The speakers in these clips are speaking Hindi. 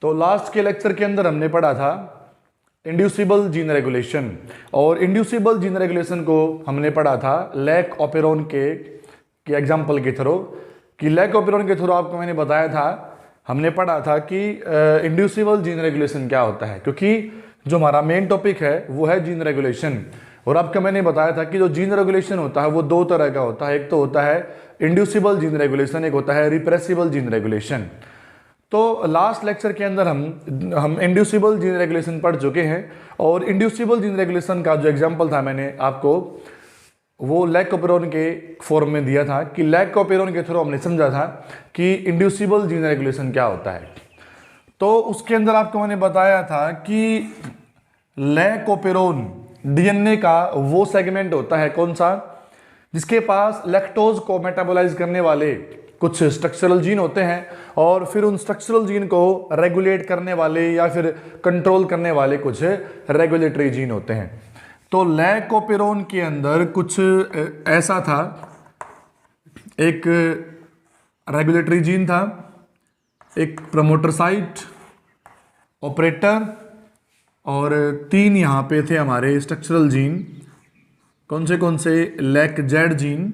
तो लास्ट के लेक्चर के अंदर हमने पढ़ा था इंड्यूसिबल जीन रेगुलेशन, और इंड्यूसिबल जीन रेगुलेशन को हमने पढ़ा था लैक ऑपेरॉन के एग्जाम्पल के थ्रू। कि लैक ऑपेरॉन के थ्रू आपको मैंने बताया था, हमने पढ़ा था कि इंड्यूसिबल जीन रेगुलेशन क्या होता है, क्योंकि जो हमारा मेन टॉपिक है वो है जीन रेगुलेशन। और आपको मैंने बताया था कि जो जीन रेगुलेशन होता है वो दो तरह का होता है, एक तो होता है इंड्यूसिबल जीन रेगुलेशन, एक होता है रिप्रेसिबल जीन रेगुलेशन। तो लास्ट लेक्चर के अंदर हम इंड्यूसिबल जीन रेगुलेशन पढ़ चुके हैं, और इंड्यूसिबल जीन रेगुलेशन का जो एग्जांपल था मैंने आपको वो लैक ऑपेरॉन के फॉर्म में दिया था। कि लैक ऑपेरॉन के थ्रू हमने समझा था कि इंड्यूसिबल जीन रेगुलेशन क्या होता है। तो उसके अंदर आपको मैंने बताया था कि लैक ऑपेरॉन डीएनए का वो सेगमेंट होता है कौन सा, जिसके पास लैक्टोज को मेटाबोलाइज करने वाले कुछ स्ट्रक्चरल जीन होते हैं, और फिर उन स्ट्रक्चरल जीन को रेगुलेट करने वाले या फिर कंट्रोल करने वाले कुछ रेगुलेटरी जीन होते हैं। तो लैक ऑपेरॉन के अंदर कुछ ऐसा था, एक रेगुलेटरी जीन था, एक प्रमोटर साइट, ऑपरेटर, और 3 यहाँ पे थे हमारे स्ट्रक्चरल जीन। कौन से lac Z gene,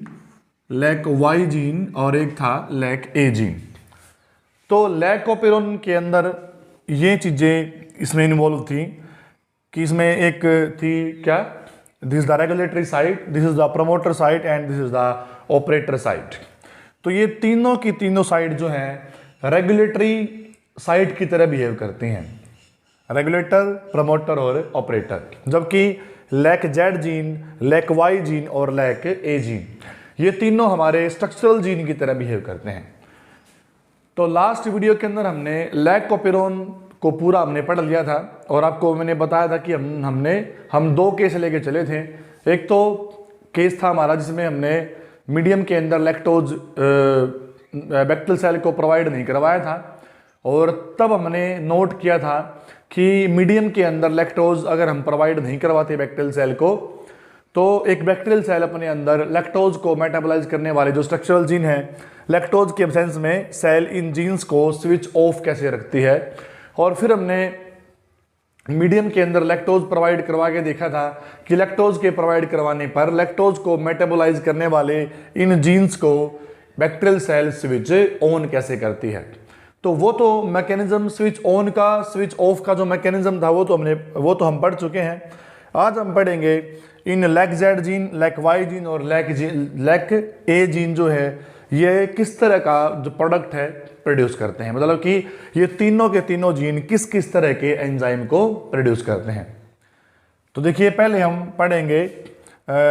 lac Y gene, और एक था लैक ए जीन। तो लैक ऑपेरॉन के अंदर ये चीज़ें इसमें इन्वॉल्व थी कि इसमें एक थी क्या, this is the regulatory site, this is the promoter site and this is the operator site. तो ये तीनों की तीनों साइट जो हैं रेगुलेटरी साइट की तरह बिहेव करती हैं, रेगुलेटर, प्रमोटर और ऑपरेटर। जबकि lac Z gene, lac Y gene और लैक ए जीन, ये तीनों हमारे स्ट्रक्चरल जीन की तरह बिहेव करते हैं। तो लास्ट वीडियो के अंदर हमने लैक ऑपेरॉन को पूरा हमने पढ़ लिया था, और आपको मैंने बताया था कि हम 2 केस लेके चले थे। एक तो केस था हमारा जिसमें हमने मीडियम के अंदर लैक्टोज बैक्टीरियल सेल को प्रोवाइड नहीं करवाया था, और तब हमने नोट किया था कि मीडियम के अंदर लैक्टोज अगर हम प्रोवाइड नहीं करवाते बैक्टीरियल सेल को, तो एक बैक्टीरियल सेल अपने अंदर लैक्टोज को मेटाबोलाइज करने वाले जो स्ट्रक्चरल जीन है, लैक्टोज के एब्सेंस में सेल इन जीन्स को स्विच ऑफ कैसे रखती है। और फिर हमने मीडियम के अंदर लैक्टोज प्रोवाइड करवा के देखा था कि लैक्टोज के प्रोवाइड करवाने पर लैक्टोज को मेटाबोलाइज करने वाले इन जीन्स को बैक्टीरियल सेल स्विच ऑन कैसे करती है। तो वो तो मैकेनिज्म स्विच ऑन का, स्विच ऑफ का जो मैकेनिज्म था वो तो हम पढ़ चुके हैं। आज हम पढ़ेंगे इन lac Z gene, lac Y gene और लैक ए जीन जो है ये किस तरह का जो प्रोडक्ट है प्रोड्यूस करते हैं, मतलब कि ये तीनों के तीनों जीन किस किस तरह के एंजाइम को प्रोड्यूस करते हैं। तो देखिए पहले हम पढ़ेंगे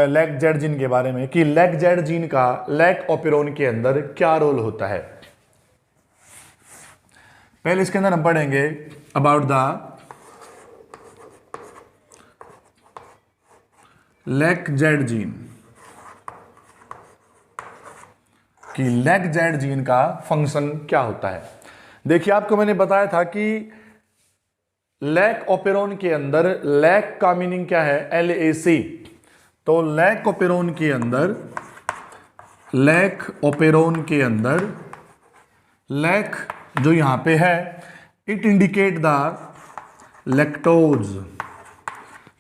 लैक जेड जीन के बारे में कि लैक जेड जीन का लैक ऑपेरॉन के अंदर क्या रोल होता है। पहले इसके अंदर हम पढ़ेंगे about the lac Z gene, कि लैक जेड जीन का फंक्शन क्या होता है। देखिए आपको मैंने बताया था कि लैक ऑपेरॉन के अंदर लैक का मीनिंग क्या है, LAC। तो लैक ऑपेरॉन के अंदर लैक जो यहां पे है, इट इंडिकेट द लैक्टोज।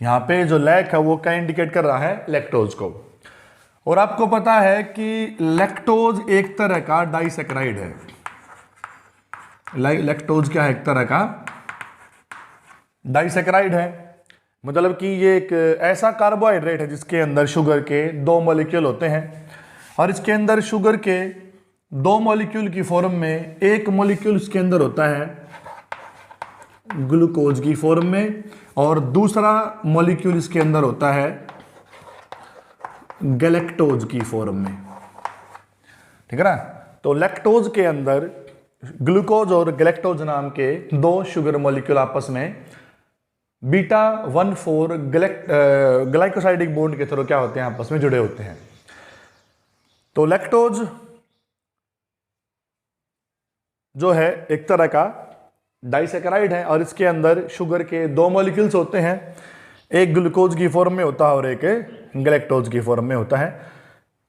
यहां पे जो लैक है वो क्या इंडिकेट कर रहा है, लैक्टोज को। और आपको पता है कि लैक्टोज एक तरह का डाइसैकेराइड है। लैक्टोज क्या है, एक तरह का डाइसैकेराइड है, मतलब कि ये एक ऐसा कार्बोहाइड्रेट है जिसके अंदर शुगर के 2 मॉलिक्यूल होते हैं, और इसके अंदर शुगर के 2 मॉलिक्यूल की फॉर्म में एक मॉलिक्यूल इसके अंदर होता है ग्लूकोज की फॉर्म में, और दूसरा मॉलिक्यूल इसके अंदर होता है गैलेक्टोज की फॉर्म में, ठीक है ना। तो लैक्टोज के अंदर ग्लूकोज और गैलेक्टोज नाम के 2 शुगर मॉलिक्यूल आपस में बीटा 1,4 ग्लाइकोसाइडिक बॉन्ड के थ्रू क्या होते हैं, आपस में जुड़े होते हैं। तो लैक्टोज जो है एक तरह का डाइसैकेराइड है, और इसके अंदर शुगर के 2 मॉलिक्यूल्स होते हैं, एक ग्लूकोज की फॉर्म में होता है और एक गैलेक्टोज की फॉर्म में होता है।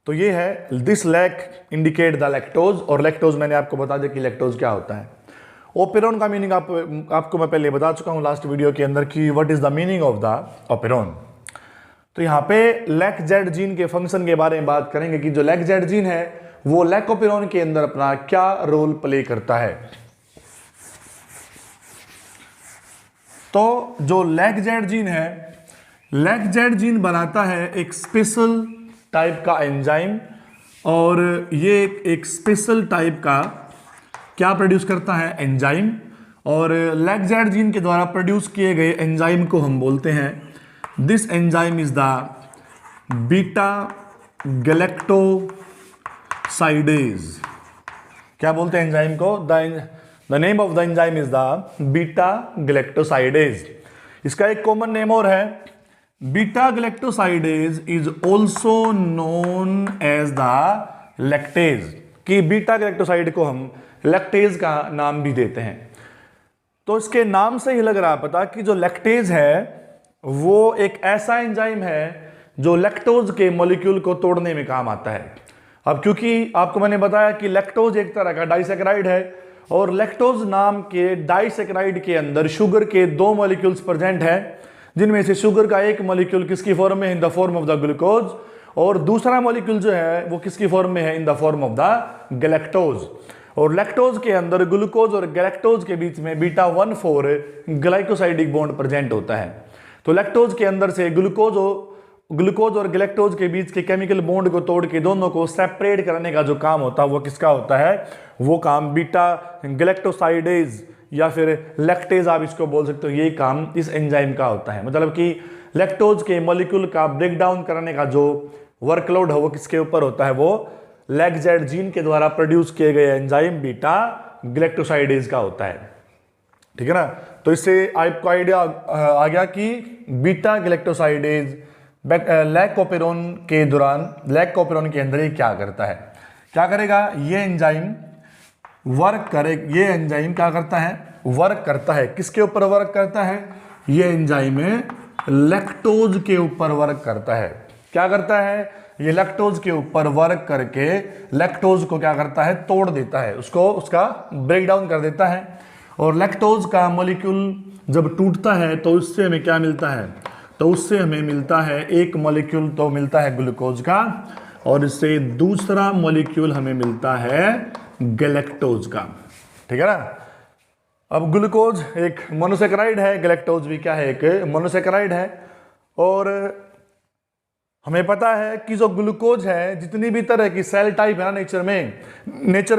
तो ये है this lac indicate the lactose, और लैक्टोज मैंने आपको बता दिया कि लैक्टोज क्या होता है। ओपेरॉन का मीनिंग आपको मैं पहले बता चुका हूं लास्ट वीडियो के अंदर कि what is the meaning of the operon. तो यहाँ पे लैक-जेड जीन के फंक्शन के बारे में बात करेंगे कि जो लैक-जेड जीन है वो लैकोपेरॉन के अंदर अपना क्या रोल प्ले करता है। तो जो लैक-जेड जीन है, लैक-जेड जीन बनाता है एक स्पेशल टाइप का एंजाइम, और ये एक स्पेशल टाइप का क्या प्रोड्यूस करता है, एंजाइम। और लैक-जेड जीन के द्वारा प्रोड्यूस किए गए एंजाइम को हम बोलते हैं, this enzyme is the beta galactosidase. क्या बोलते हैं एंजाइम को? The name of the enzyme is the beta galactosidase. इसका एक कॉमन नेम और है, beta galactosidase is also known as the lactase, कि बीटा गैलेक्टोसाइड को हम लैक्टेज का नाम भी देते हैं। तो इसके नाम से ही लग रहा पता कि जो लैक्टेज है वो एक ऐसा एंजाइम है जो लैक्टोज के मॉलिक्यूल को तोड़ने में काम आता है। अब क्योंकि आपको मैंने बताया कि लैक्टोज एक तरह का डाइसैकेराइड है, और लैक्टोज नाम के डाइसैकेराइड के अंदर शुगर के 2 मॉलिक्यूल्स प्रेजेंट हैं, जिनमें से शुगर का एक मॉलिक्यूल किसकी फॉर्म में, in the form of the glucose, और दूसरा मॉलिक्यूल जो है वो किसकी फॉर्म में है, in the form of the galactose. और लैक्टोज के अंदर ग्लूकोज और गैलेक्टोज के बीच में बीटा 1,4 ग्लाइकोसाइडिक बॉन्ड प्रेजेंट होता है। तो लैक्टोज के अंदर से ग्लूकोज और गैलेक्टोज के बीच के केमिकल बॉन्ड को तोड़ के दोनों को सेपरेट करने का जो काम होता है वो किसका होता है, वो काम बीटा गैलेक्टोसाइडेज या फिर लैक्टेज आप इसको बोल सकते हो, ये काम इस एंजाइम का होता है। मतलब कि लैक्टोज के मॉलिक्यूल का ब्रेक डाउन करने का जो वर्कलोड है वो किसके ऊपर होता है, वो लैक-जेड जीन के द्वारा प्रोड्यूस किए गए एंजाइम बीटा गैलेक्टोसाइडेज का होता है। ठीक है ना। तो इससे आपको आइडिया आ गया कि बीटा गैलेक्टोसाइडेज लैकोपेरॉन के दौरान, लैकोपेरॉन के अंदर ये क्या करता है, क्या करेगा, ये एंजाइम वर्क करे, ये एंजाइम क्या करता है, वर्क करता है। किसके ऊपर वर्क करता है, ये एंजाइम लैक्टोज के ऊपर वर्क करता है। क्या करता है, ये लैक्टोज के ऊपर वर्क करके लैक्टोज को क्या करता है, तोड़ देता है, उसको उसका ब्रेक डाउन कर देता है। और लैक्टोज का मॉलिक्यूल जब टूटता है तो उससे हमें क्या मिलता है, तो उससे हमें मिलता है एक मॉलिक्यूल तो मिलता है ग्लूकोज का, और इससे दूसरा मॉलिक्यूल हमें मिलता है गैलेक्टोज का। ठीक है ना। अब ग्लूकोज एक मोनोसेकेराइड है, गैलेक्टोज भी क्या है, एक मोनोसेकेराइड है। और हमें पता है कि जो ग्लूकोज है, जितनी भी तरह की सेल टाइप है ना नेचर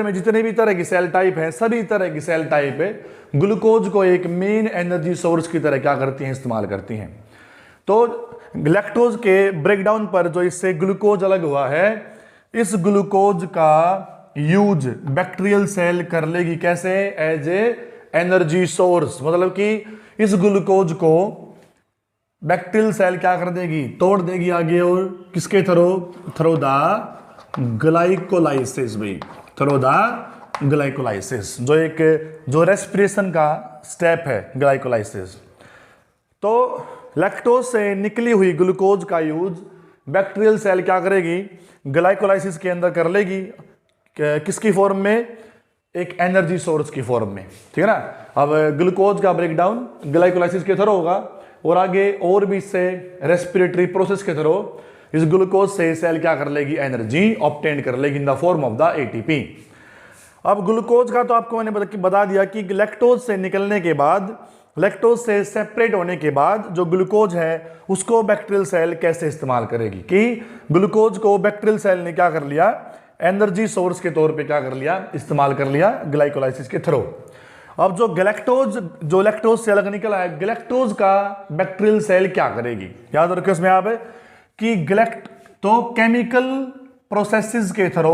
में जितनी भी तरह की सेल टाइप है, सभी तरह की सेल टाइप है ग्लूकोज को एक मेन एनर्जी सोर्स की तरह क्या करती हैं, इस्तेमाल करती हैं। तो लैक्टोज के ब्रेकडाउन पर जो इससे ग्लूकोज अलग हुआ है, इस ग्लूकोज का यूज बैक्टीरियल सेल कर लेगी, कैसे, एज ए एनर्जी सोर्स। मतलब कि इस ग्लूकोज को बैक्टीरियल सेल क्या कर देगी, तोड़ देगी आगे, और किसके थ्रू द ग्लाइकोलाइसिस भी, थ्रू द ग्लाइकोलाइसिस, जो रेस्पिरेशन का स्टेप है ग्लाइकोलाइसिस। तो लैक्टोज से निकली हुई ग्लूकोज का यूज बैक्टीरियल सेल क्या करेगी, ग्लाइकोलाइसिस के अंदर कर लेगी, किसकी फॉर्म में, एक एनर्जी सोर्स की फॉर्म में। ठीक है ना। अब ग्लूकोज का ब्रेकडाउन ग्लाइकोलाइसिस के थ्रू होगा, और आगे और भी इससे रेस्पिरेटरी प्रोसेस के थ्रू इस ग्लूकोज से सेल क्या कर लेगी, एनर्जी ऑब्टेन कर लेगी in the form of the ATP. अब ग्लूकोज का तो आपको मैंने बता दिया कि लैक्टोज से निकलने के बाद, लैक्टोज से सेपरेट होने के बाद जो ग्लूकोज है उसको बैक्टीरियल सेल कैसे इस्तेमाल करेगी, कि ग्लूकोज को बैक्टीरियल सेल ने क्या कर लिया, एनर्जी सोर्स के तौर पे क्या कर लिया, इस्तेमाल कर लिया ग्लाइकोलाइसिस के थ्रू। अब जो लैक्टोज से अलग निकला है, गैलेक्टोज का बैक्टीरियल सेल क्या करेगी, याद रखिए उसमें आप कि तो केमिकल प्रोसेसेस के थ्रू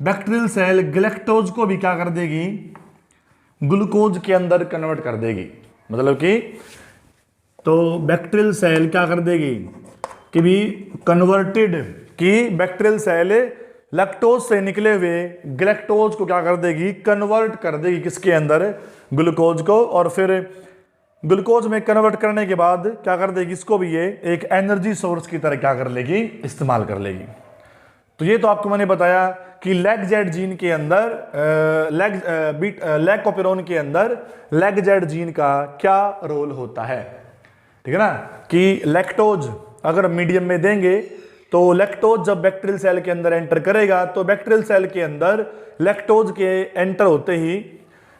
बैक्टीरियल सेल गैलेक्टोज को भी क्या कर देगी, ग्लूकोज के अंदर कन्वर्ट कर देगी। मतलब कि तो बैक्टीरियल सेल क्या कर देगी कि भी कन्वर्टेड, कि बैक्टीरियल सेल लैक्टोज से निकले हुए गैलेक्टोज को क्या कर देगी, कन्वर्ट कर देगी किसके अंदर, ग्लूकोज को। और फिर ग्लूकोज में कन्वर्ट करने के बाद क्या कर देगी, इसको भी ये एक एनर्जी सोर्स की तरह क्या कर लेगी, इस्तेमाल कर लेगी। तो ये तो आपको मैंने बताया कि लैक जेड जीन के अंदर लैक ऑपेरॉन के अंदर लैक जेड जीन का क्या रोल होता है। ठीक है ना, कि लैक्टोज अगर मीडियम में देंगे तो लैक्टोज जब बैक्टीरियल सेल के अंदर एंटर करेगा तो बैक्टीरियल सेल के अंदर लैक्टोज के एंटर होते ही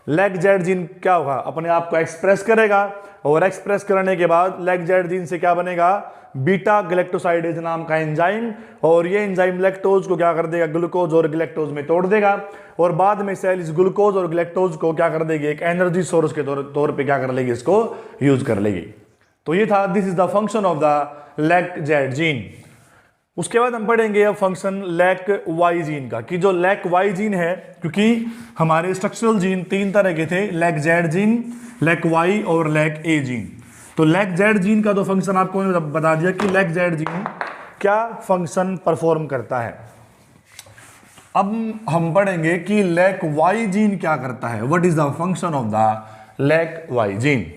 लैक जेड जीन क्या होगा, अपने आप को एक्सप्रेस करेगा, और एक्सप्रेस करने के बाद लैक जेड जीन से क्या बनेगा, बीटा गैलेक्टोसाइडेज नाम का एंजाइम, और ये एंजाइम लैक्टोज को क्या कर देगा, ग्लूकोज और गैलेक्टोज में तोड़ देगा, और बाद में सेल इस ग्लूकोज और गैलेक्टोज को क्या कर देगी, एक एनर्जी सोर्स के तौर पे क्या कर लेगी, इसको यूज कर लेगी। तो ये था, this is the function of the lac Z gene. उसके बाद हम पढ़ेंगे अब फंक्शन लैक वाई जीन का, कि जो लैक वाई जीन है, क्योंकि हमारे स्ट्रक्चरल जीन 3 तरह के थे, lac Z gene, lac Y और लैक ए जीन। तो लैक जेड जीन का तो फंक्शन आपको मैंने बता दिया कि लैक जेड जीन क्या फंक्शन परफॉर्म करता है। अब हम पढ़ेंगे कि लैक वाई जीन क्या करता है, what is the function of the lac Y gene.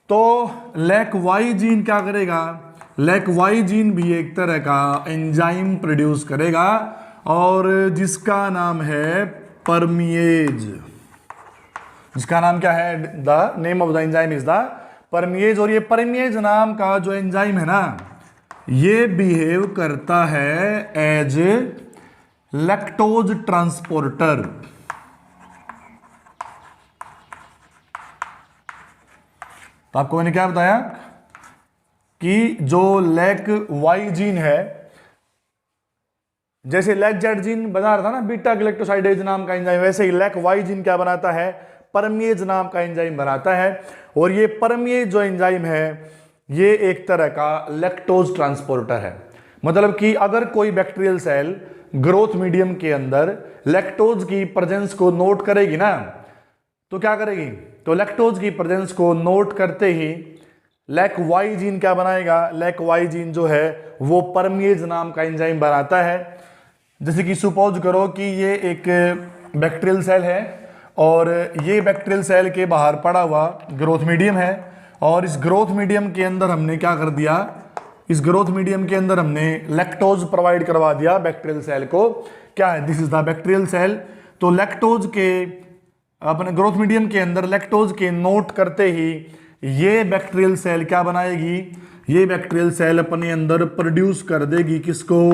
तो लैक वाई जीन क्या करेगा, लैक वाई जीन भी एक तरह का एंजाइम प्रोड्यूस करेगा, और जिसका नाम है परमिएज। जिसका नाम क्या है, the name of the enzyme is the परमिएज। और ये परमिएज नाम का जो एंजाइम है ना, ये बिहेव करता है एज लैक्टोज ट्रांसपोर्टर। तो आपको मैंने क्या बताया कि जो लैक वाई जीन है, जैसे लैक जेड जीन बना रहा था ना बीटा गैलेक्टोसाइडेज नाम का एंजाइम, वैसे ही लैक वाई जीन क्या बनाता है, परमिएज नाम का एंजाइम बनाता है। और ये परमिएज जो एंजाइम है, ये एक तरह का लैक्टोज ट्रांसपोर्टर है। मतलब कि अगर कोई बैक्टीरियल सेल ग्रोथ मीडियम के अंदर लैक्टोज की प्रेजेंस को नोट करेगी ना, तो क्या करेगी, तो लैक्टोज की प्रेजेंस को नोट करते ही लैक वाई जीन क्या बनाएगा, लैक वाई जीन जो है वो परमिएज नाम का एंजाइम बनाता है। जैसे कि सपोज करो कि ये एक बैक्टीरियल सेल है, और ये बैक्टीरियल सेल के बाहर पड़ा हुआ ग्रोथ मीडियम है, और इस ग्रोथ मीडियम के अंदर हमने क्या कर दिया, इस ग्रोथ मीडियम के अंदर हमने लैक्टोज प्रोवाइड करवा दिया बैक्टीरियल सेल को। क्या है, this is the bacterial cell. तो लैक्टोज के अपने ग्रोथ मीडियम के अंदर लैक्टोज के नोट करते ही ये बैक्टीरियल सेल क्या बनाएगी, ये बैक्टीरियल सेल अपने अंदर प्रोड्यूस कर देगी किसको,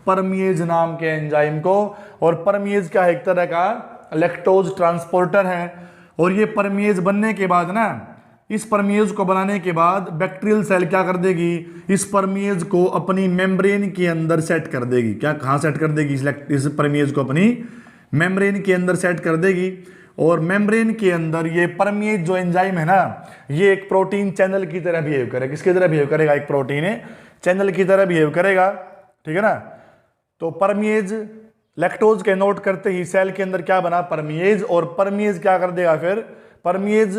परमिएज नाम के एंजाइम को। और परमिएज क्या है, एक तरह का लैक्टोज ट्रांसपोर्टर है। और ये परमिएज बनने के बाद ना, इस परमिएज को बनाने के बाद बैक्टीरियल सेल क्या कर देगी, इस परमिएज को अपनी मेम्ब्रेन के अंदर सेट कर देगी। क्या, कहाँ सेट कर देगी, इस परमिएज को अपनी मेम्ब्रेन के अंदर सेट कर देगी। और मेम्ब्रेन के अंदर ये परमिएज जो एंजाइम है ना, ये एक प्रोटीन चैनल की तरह बिहेव करेगा। किसकी तरह बिहेव करेगा, एक प्रोटीन चैनल की तरह बिहेव करेगा। ठीक है ना। तो परमिएज लैक्टोज के नोट करते ही सेल के अंदर क्या बना, परमिएज। और परमिएज क्या कर देगा, फिर परमिएज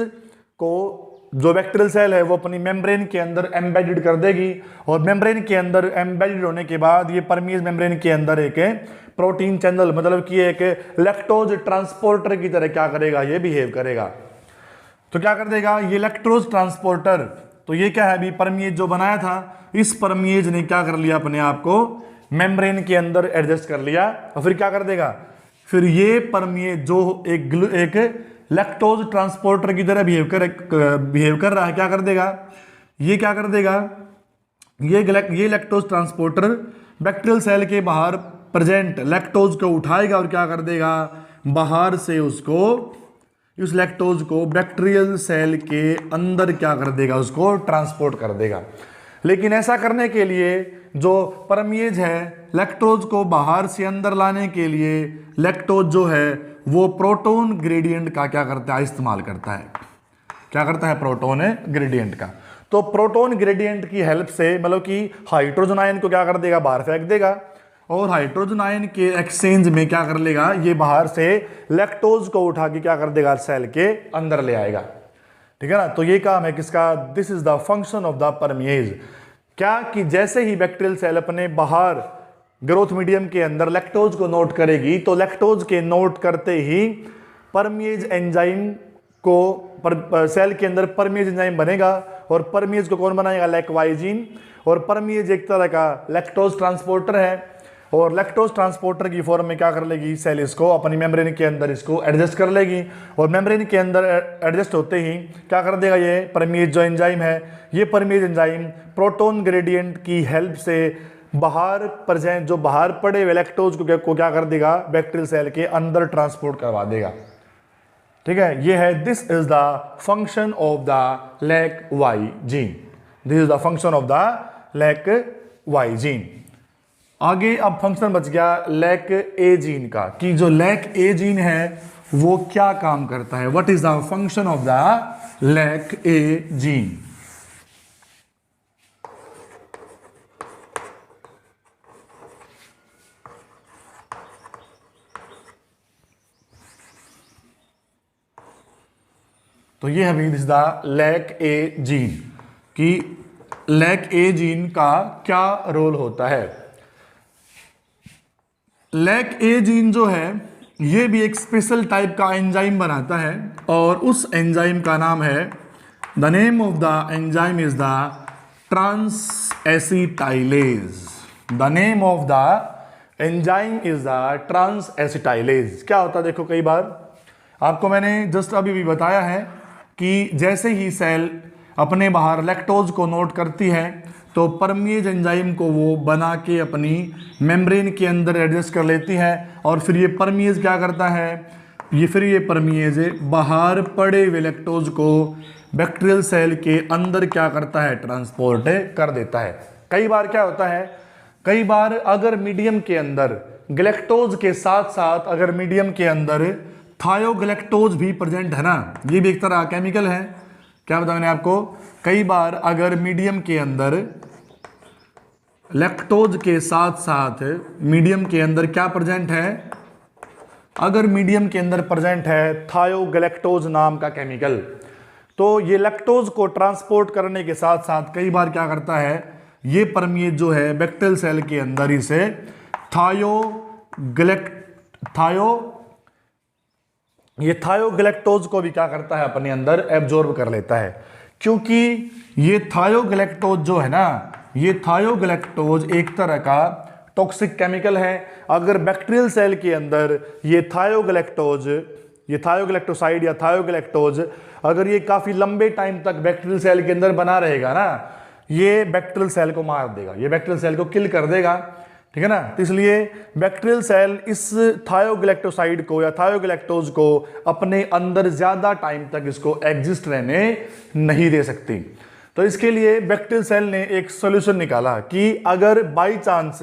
को जो बैक्टीरियल सेल है वो अपनी मेम्ब्रेन के अंदर एम्बेडेड कर देगी। और मेम्ब्रेन के अंदर एम्बेडेड होने के बाद ये परमिएज मेम्ब्रेन के अंदर एक प्रोटीन चैनल, मतलब कि एक लैक्टोज ट्रांसपोर्टर की तरह क्या करेगा, ये बिहेव करेगा। तो क्या कर देगा ये लैक्टोज ट्रांसपोर्टर। तो ये क्या है, अभी परमिएज जो बनाया था, इस परमिएज ने क्या कर लिया, अपने आप को मेम्ब्रेन के अंदर एडजस्ट कर लिया। और फिर क्या कर देगा, फिर ये परमिएज जो एक लैक्टोज ट्रांसपोर्टर की तरह बिहेव कर रहा है, क्या कर देगा, ये क्या कर देगा, ये लैक्टोज ट्रांसपोर्टर बैक्टीरियल सेल के बाहर प्रेजेंट लैक्टोज को उठाएगा और क्या कर देगा, बाहर से उसको, इस लैक्टोज को बैक्टीरियल सेल के अंदर क्या कर देगा, उसको ट्रांसपोर्ट कर देगा। लेकिन ऐसा करने के लिए जो परमिएज है, लैक्टोज को बाहर से अंदर लाने के लिए लैक्टोज जो है वो प्रोटोन ग्रेडियंट का क्या करता है, इस्तेमाल करता है। क्या करता है, प्रोटोन ग्रेडियंट का। तो प्रोटोन ग्रेडियंट की हेल्प से मतलब कि हाइड्रोजन आयन को क्या कर देगा, बाहर फेंक देगा। और हाइड्रोजन आयन के एक्सचेंज में क्या कर लेगा, ये बाहर से लैक्टोज को उठा के क्या कर देगा, सेल के अंदर ले आएगा। ठीक है ना। तो ये काम है किसका, this is the function of the परमिएज। क्या कि जैसे ही बैक्टीरियल सेल अपने बाहर ग्रोथ मीडियम के अंदर लैक्टोज को नोट करेगी, तो लैक्टोज के नोट करते ही परमिएज एंजाइम को सेल के अंदर परमिएज एंजाइम बनेगा। और परमिएज को कौन बनाएगा, लैक वाई जीन। और परमिएज एक तरह का लैक्टोज ट्रांसपोर्टर है। और लैक्टोज ट्रांसपोर्टर की फॉर्म में क्या कर लेगी सेल, इसको अपनी मेम्ब्रेन के अंदर इसको एडजस्ट कर लेगी, और मेम्ब्रेन के अंदर एडजस्ट होते ही क्या कर देगा, ये परमेज जो एंजाइम है, ये परमेज एंजाइम प्रोटॉन ग्रेडियंट की हेल्प से बाहर प्रेजेंट जो बाहर पड़े हुए लैक्टोज को क्या कर देगा, बैक्टीरियल सेल के अंदर ट्रांसपोर्ट करवा देगा। ठीक है, ये है this is the function of the lac Y gene, this is the function of the lac Y gene. आगे अब फंक्शन बच गया लैक ए जीन का, कि जो लैक ए जीन है वो क्या काम करता है, what is the function of the lac A gene. तो ये है this the lac A gene, कि लैक ए जीन का क्या रोल होता है। लैक ए जीन जो है ये भी एक स्पेशल टाइप का एंजाइम बनाता है, और उस एंजाइम का नाम है, the name of the enzyme is the transacetylase, the name of the enzyme is the transacetylase. क्या होता है देखो, कई बार आपको मैंने जस्ट अभी भी बताया है कि जैसे ही सेल अपने बाहर लैक्टोज को नोट करती है तो परमेज एंजाइम को वो बना के अपनी मेम्ब्रेन के अंदर एडजस्ट कर लेती है, और फिर ये परमेज क्या करता है, ये परमेज बाहर पड़े हुए लैक्टोज को बैक्टीरियल सेल के अंदर क्या करता है, ट्रांसपोर्ट कर देता है। कई बार क्या होता है, कई बार अगर मीडियम के अंदर ग्लैक्टोज के साथ साथ अगर मीडियम के अंदर थायोग्लैक्टोज भी प्रेजेंट है ना, ये भी एक तरह केमिकल है। क्या बताया मैंने आपको, कई बार अगर मीडियम के अंदर लैक्टोज के साथ साथ मीडियम के अंदर क्या प्रेजेंट है, अगर मीडियम के अंदर प्रेजेंट है थायोग्लैक्टोज नाम का केमिकल, तो ये लैक्टोज को ट्रांसपोर्ट करने के साथ साथ कई बार क्या करता है, ये परमेज जो है बैक्टीरियल सेल के अंदर इसे थायोग्लैक्टोज को भी क्या करता है, अपने अंदर एब्जॉर्ब कर लेता है। क्योंकि ये थायोग्लैक्टोज जो है ना, ये थायोग्लैक्टोज एक तरह का टॉक्सिक केमिकल है। अगर बैक्टीरियल सेल के अंदर ये थायोग्लैक्टोसाइड या थायोग्लैक्टोज अगर ये काफी लंबे टाइम तक बैक्टीरियल सेल के अंदर बना रहेगा ना, ये बैक्टीरियल सेल को मार देगा, ये बैक्टीरियल सेल को किल कर देगा। ठीक है ना, तो इसलिए बैक्टीरियल सेल इस थायोग्लैक्टोसाइड को या थायोग्लैक्टोज को अपने अंदर ज्यादा टाइम तक इसको एग्जिस्ट रहने नहीं दे सकती। तो इसके लिए बैक्टीरियल सेल ने एक सॉल्यूशन निकाला कि अगर बाई चांस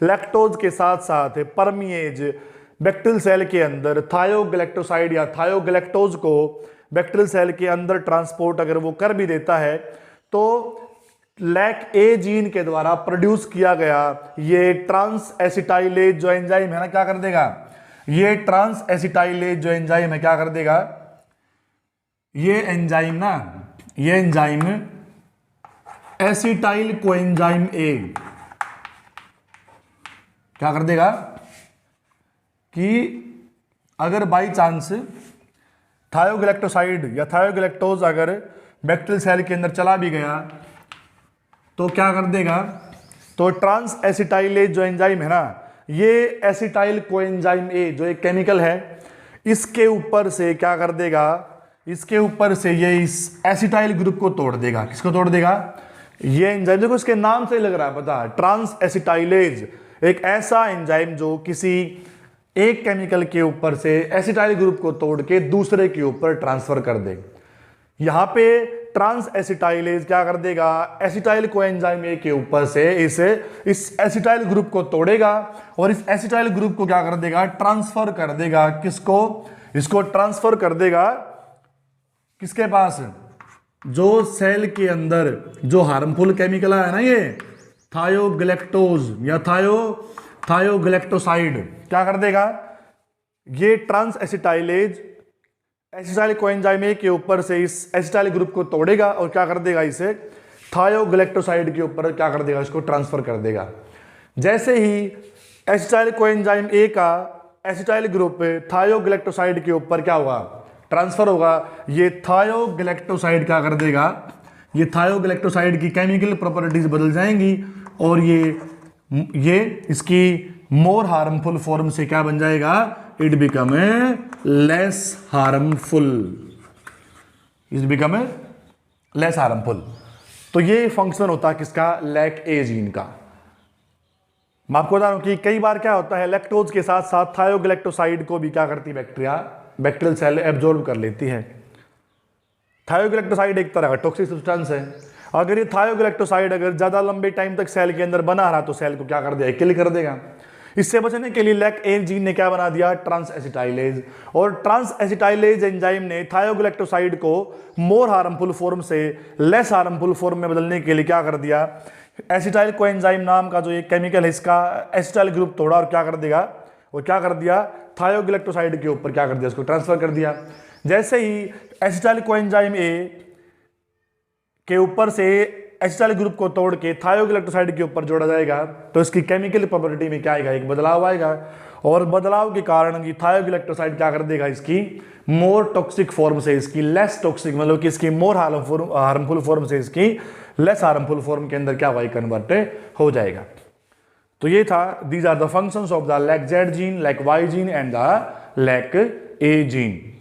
लैक्टोज के साथ साथ परमिएज बैक्टीरियल सेल के अंदर थायोग्लैक्टोसाइड या थायोग्लैक्टोज को बैक्टीरियल सेल के अंदर ट्रांसपोर्ट अगर वो कर भी देता है, तो लैक ए जीन के द्वारा प्रोड्यूस किया गया ये ट्रांस एसिटाइलेज जो एंजाइम है ना, क्या कर देगा, ये ट्रांस एसिटाइलेज जो एंजाइम है क्या कर देगा, ये एंजाइम ना, ये एंजाइम एसिटाइल कोएंजाइम ए क्या कर देगा कि अगर बाई चांस थायोग्लैक्टोसाइड या थायोग्लैक्टोज अगर बैक्टीरियल सेल के अंदर चला भी गया तो क्या कर देगा, तो ट्रांस एसिटाइलेज जो एंजाइम है ना, ये एसिटाइल कोएंजाइम ए जो एक केमिकल है, इसके ऊपर से क्या कर देगा, इसके ऊपर से ये इस एसिटाइल ग्रुप को तोड़ देगा। किसको तोड़ देगा, ये एंजाइम, देखो इसके नाम से ही लग रहा है पता, ट्रांस एसिटाइलेज एक ऐसा एंजाइम जो किसी एक केमिकल के ऊपर से एसिटाइल ग्रुप को तोड़ के दूसरे के ऊपर ट्रांसफर कर दे। यहां पे ट्रांस एसिटाइलेज क्या कर देगा, एसिटाइल कोएंजाइम ए के ऊपर से इस एसिटाइल ग्रुप को तोड़ेगा और इस एसिटाइल ग्रुप को क्या कर देगा, ट्रांसफर कर देगा। किसको, इसको ट्रांसफर कर देगा किसके पास, जो सेल के अंदर जो हार्मफुल केमिकल है ना, ये थायोग्लैक्टोज या थायोग्लैक्टोसाइड क्या कर देगा, ये transacetylase acetyl coenzyme A के ऊपर से इस एसिटाइल ग्रुप को तोड़ेगा और क्या कर देगा, इसे थायोग्लैक्टोसाइड के ऊपर क्या कर देगा, इसको ट्रांसफर कर देगा। जैसे ही एसिटाइल कोएंजाइम ए का एसिटाइल ग्रुप थायोग्लैक्टोसाइड के ऊपर क्या होगा, ट्रांसफर होगा, ये थायोग्लैक्टोसाइड क्या कर देगा, ये थायोग्लैक्टोसाइड की केमिकल प्रॉपर्टीज बदल जाएंगी और ये इसकी मोर हार्मफुल फॉर्म से क्या बन जाएगा, it become a less harmful, it become a less harmful. तो ये फंक्शन होता है किसका, लैक ए जीन का। मैं आपको बता रहा हूं कि कई बार क्या होता है, लैक्टोज के साथ साथ थायोग्लैक्टोसाइड को भी क्या करती है बैक्टीरिया, बैक्टीरियल सेल एब्जॉर्ब कर लेती है। थायोग्लैक्टोसाइड एक तरह का टॉक्सिक सब्सटेंस है। अगर ये थायोग्लैक्टोसाइड अगर ज्यादा लंबे टाइम तक सेल के अंदर बना रहा तो सेल को क्या कर देगा, किल कर देगा। इससे बचने के लिए लैक ए जीन ने क्या बना दिया, ट्रांस एसिटाइलेज। और ट्रांस एसिटाइलेज एंजाइम ने थायोग्लैक्टोसाइड को मोर हार्मफुल फॉर्म से लेस हार्मफुल फॉर्म में बदलने के लिए क्या कर दिया, एसिटाइल कोएंजाइम नाम का जो एक केमिकल है इसका एसिटाइल ग्रुप तोड़ा और क्या कर देगा, और क्या कर दिया, थायोग्लैक्टोसाइड के ऊपर क्या कर दिया, उसको ट्रांसफर कर दिया। जैसे ही एसिटाइल कोएंजाइम ए के ऊपर से एसिटाइल ग्रुप को तोड़ के थायोग्लैक्टोसाइड के ऊपर जोड़ा जाएगा तो इसकी केमिकल प्रॉपर्टी में क्या आएगा, एक बदलाव आएगा। और बदलाव के कारण ये थायोग्लैक्टोसाइड क्या कर देगा, इसकी मोर टॉक्सिक फॉर्म से इसकी लेस टॉक्सिक, मतलब कि इसकी मोर हार्मफुल फॉर्म से इसकी लेस हार्मफुल फॉर्म के अंदर क्या हुआ, कन्वर्ट हो जाएगा। तो ये था, these are the functions of the lac Z gene, lac Y gene and the lac A gene.